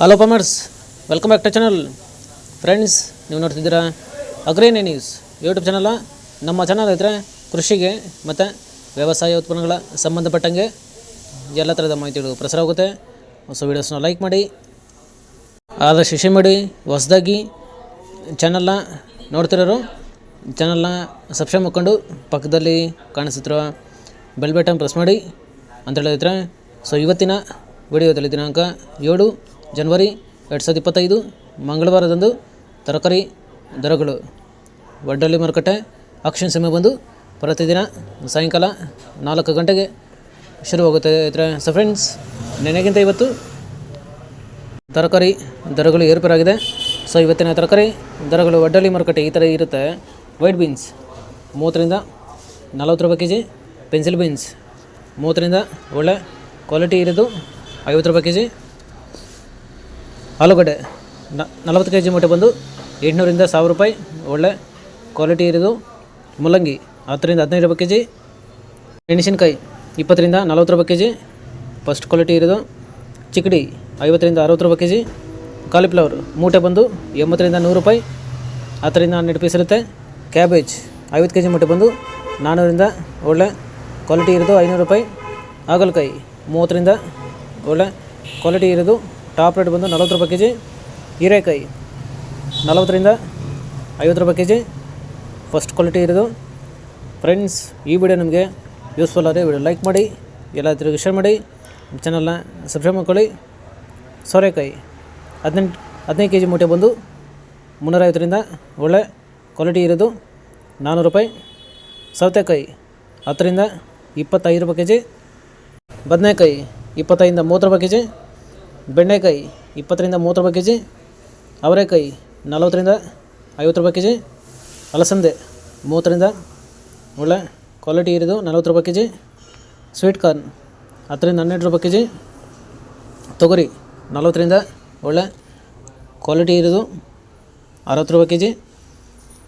Hello farmers, welcome back to channel. Friends, ನೀವು ನೋಡ್ತಿದ್ದೀರಾ ಅಗ್ರೇನಿ ನ್ಯೂಸ್ ಯೂಟ್ಯೂಬ್ ಚಾನಲ್. ನಮ್ಮ ಚಾನಲ್ ಇದ್ದರೆ ಕೃಷಿಗೆ ಮತ್ತು ವ್ಯವಸಾಯ ಉತ್ಪನ್ನಗಳ ಸಂಬಂಧಪಟ್ಟಂಗೆ ಎಲ್ಲ ಥರದ ಮಾಹಿತಿಗಳು ಪ್ರಸಾರ ಆಗುತ್ತೆ. ಹೊಸ ವೀಡಿಯೋಸ್ನ ಲೈಕ್ ಮಾಡಿ, ಆದಷ್ಟು ಶೇರ್ ಮಾಡಿ. ಹೊಸದಾಗಿ ಚಾನಲ್ನ ನೋಡ್ತಿರೋರು ಚಾನಲ್ನ ಸಬ್ಸ್ಕ್ರೈಬ್ ಮಾಡ್ಕೊಂಡು ಪಕ್ಕದಲ್ಲಿ ಕಾಣಿಸುತ್ತಿರುವ ಬೆಲ್ ಬಟನ್ ಪ್ರೆಸ್ ಮಾಡಿ ಅಂತ ಹೇಳಿದ್ರೆ. ಸೊ ಇವತ್ತಿನ ವಿಡಿಯೋದಲ್ಲಿ ದಿನಾಂಕ 7 ಜನವರಿ 2025 ಮಂಗಳವಾರದಂದು ತರಕಾರಿ ದರಗಳು ವಡ್ಡಳ್ಳಿ ಮಾರುಕಟ್ಟೆ ಆಕ್ಷನ್ ಸಮಯ ಬಂದು ಪ್ರತಿದಿನ ಸಾಯಂಕಾಲ 4 ಗಂಟೆಗೆ ಶುರುವಾಗುತ್ತೆ. ಸೊ ಫ್ರೆಂಡ್ಸ್, ನೆನೆಗಿಂತ ಇವತ್ತು ತರಕಾರಿ ದರಗಳು ಏರ್ಪೇರಾಗಿದೆ. ಸೊ ಇವತ್ತಿನ ತರಕಾರಿ ದರಗಳು ವಡ್ಡಳ್ಳಿ ಮಾರುಕಟ್ಟೆ ಈ ಥರ ಇರುತ್ತೆ. ವೈಟ್ ಬೀನ್ಸ್ 30ರಿಂದ 40 ರೂಪಾಯಿ ಕೆ ಜಿ, ಪೆನ್ಸಿಲ್ ಬೀನ್ಸ್ 30ರಿಂದ ಒಳ್ಳೆ ಕ್ವಾಲಿಟಿ ಇರೋದು 50 ರೂಪಾಯಿ ಕೆ ಜಿ, ಆಲೂಗಡ್ಡೆ 40 ಕೆ ಜಿ ಮೂಟೆ ಬಂದು 800ರಿಂದ 1000 ರೂಪಾಯಿ ಒಳ್ಳೆ ಕ್ವಾಲಿಟಿ ಇರೋದು, ಮುಲ್ಲಂಗಿ 10ರಿಂದ 15 ರೂಪಾಯಿ ಕೆ ಜಿ, ಮೆಣಸಿನ್ಕಾಯಿ 20ರಿಂದ 40 ರೂಪಾಯಿ ಕೆ ಜಿ ಫಸ್ಟ್ ಕ್ವಾಲಿಟಿ ಇರೋದು, ಚಿಕ್ಕಡಿ 50ರಿಂದ 60 ರೂಪಾಯಿ ಕೆ ಜಿ, ಕಾಲಿಫ್ಲವರ್ ಮೂಟೆ ಬಂದು 80ರಿಂದ 100 ರೂಪಾಯಿ 10ರಿಂದ 12 ಪೀಸ್ ಇರುತ್ತೆ, ಕ್ಯಾಬೇಜ್ 50 ಕೆ ಜಿ ಮೂಟೆ ಬಂದು 400ರಿಂದ ಒಳ್ಳೆ ಕ್ವಾಲಿಟಿ ಇರೋದು 500 ರೂಪಾಯಿ, ಹಾಗಲಕಾಯಿ 30ರಿಂದ ಒಳ್ಳೆ ಕ್ವಾಲಿಟಿ ಇರೋದು ಟಾಪ್ ರೇಟ್ ಬಂದು 40 ರೂಪಾಯಿ ಕೆ ಜಿ, ಹೀರೆಕಾಯಿ 40ರಿಂದ 50 ರೂಪಾಯಿ ಕೆ ಜಿ ಫಸ್ಟ್ ಕ್ವಾಲಿಟಿ ಇರೋದು. ಫ್ರೆಂಡ್ಸ್, ಈ ವಿಡಿಯೋ ನಿಮಗೆ ಯೂಸ್ಫುಲ್ ಆದರೆ ವಿಡಿಯೋ ಲೈಕ್ ಮಾಡಿ, ಎಲ್ಲ ತಿರುಗಿ ಶೇರ್ ಮಾಡಿ, ಚಾನಲ್ನ ಸಬ್ಸ್ಕ್ರೈಬ್ ಮಾಡ್ಕೊಳ್ಳಿ. ಸೋರೆಕಾಯಿ 15 ಕೆ ಜಿ ಮೂಟೆ ಬಂದು 350ರಿಂದ ಒಳ್ಳೆ ಕ್ವಾಲಿಟಿ ಇರೋದು 400 ರೂಪಾಯಿ, ಸೌತೆಕಾಯಿ 10ರಿಂದ 25 ರೂಪಾಯಿ ಕೆ ಜಿ, ಬದನೆಕಾಯಿ 25ರಿಂದ 30 ರೂಪಾಯಿ ಕೆ ಜಿ, ಬೆಂಡೆಕಾಯಿ 20ರಿಂದ 30 ರೂಪಾಯಿ ಕೆ ಜಿ, ಅವರೆಕಾಯಿ 40ರಿಂದ 50 ರೂಪಾಯಿ ಕೆ ಜಿ, ಅಲಸಂದೆ 30ರಿಂದ ಒಳ್ಳೆ ಕ್ವಾಲಿಟಿ ಇರೋದು 40 ರೂಪಾಯಿ ಕೆ ಜಿ, ಸ್ವೀಟ್ ಕಾರ್ನ್ 10ರಿಂದ 12 ರೂಪಾಯಿ ಕೆ ಜಿ, ತೊಗರಿ 40ರಿಂದ ಒಳ್ಳೆ ಕ್ವಾಲಿಟಿ ಇರೋದು 60 ರೂಪಾಯಿ ಕೆ ಜಿ,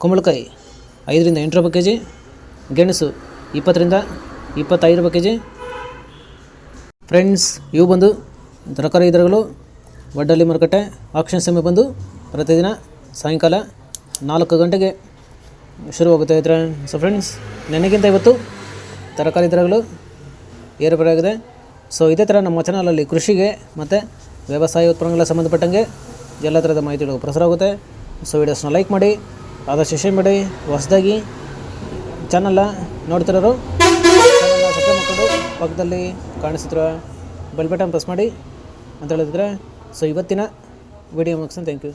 ಕುಂಬಳಕಾಯಿ 5ರಿಂದ 8 ರೂಪಾಯಿ ಕೆ ಜಿ, ಗೆಣಸು 20ರಿಂದ 25 ರೂಪಾಯಿ ಕೆ ಜಿ. ಫ್ರೆಂಡ್ಸ್, ಇವು ಬಂದು ತರಕಾರಿ ದರಗಳು ವಡ್ಡಳ್ಳಿ ಮಾರುಕಟ್ಟೆ ಆಕ್ಷನ್ ಸಮಯ ಬಂದು ಪ್ರತಿದಿನ ಸಾಯಂಕಾಲ 4 ಗಂಟೆಗೆ ಶುರುವಾಗುತ್ತೆ. ಸೊ ಫ್ರೆಂಡ್ಸ್, ನನಗಿಂತ ಇವತ್ತು ತರಕಾರಿ ದರಗಳು ಏರ್ಪೇರಾಗಿದೆ. ಸೊ ಇದೇ ಥರ ನಮ್ಮ ಚಾನಲಲ್ಲಿ ಕೃಷಿಗೆ ಮತ್ತು ವ್ಯವಸಾಯ ಉತ್ಪನ್ನಗಳ ಸಂಬಂಧಪಟ್ಟಂಗೆ ಎಲ್ಲ ಥರದ ಮಾಹಿತಿಗಳು ಪ್ರಸಾರ ಆಗುತ್ತೆ. ಸೊ ವೀಡಿಯೋಸ್ನ ಲೈಕ್ ಮಾಡಿ, ಆದಷ್ಟು ಶೇರ್ ಮಾಡಿ. ಹೊಸದಾಗಿ ಚಾನಲ್ನ ನೋಡ್ತಿರೋರು ಚಾನಲ್ನ ಸಬ್ಸ್ಕ್ರೈಬ್ ಮಾಡಿಕೊಂಡು ಪಕ್ಕದಲ್ಲಿ ಕಾಣಿಸುತ್ತಿರುವ ಬೆಲ್ ಬಟನ್ ಪ್ರೆಸ್ ಮಾಡಿ ಅಂತ ಹೇಳಿದ್ರೆ. ಸೊ ಇವತ್ತಿನ ವಿಡಿಯೋ ಮುಗಿಸ್ತೀನಿ. Thank you.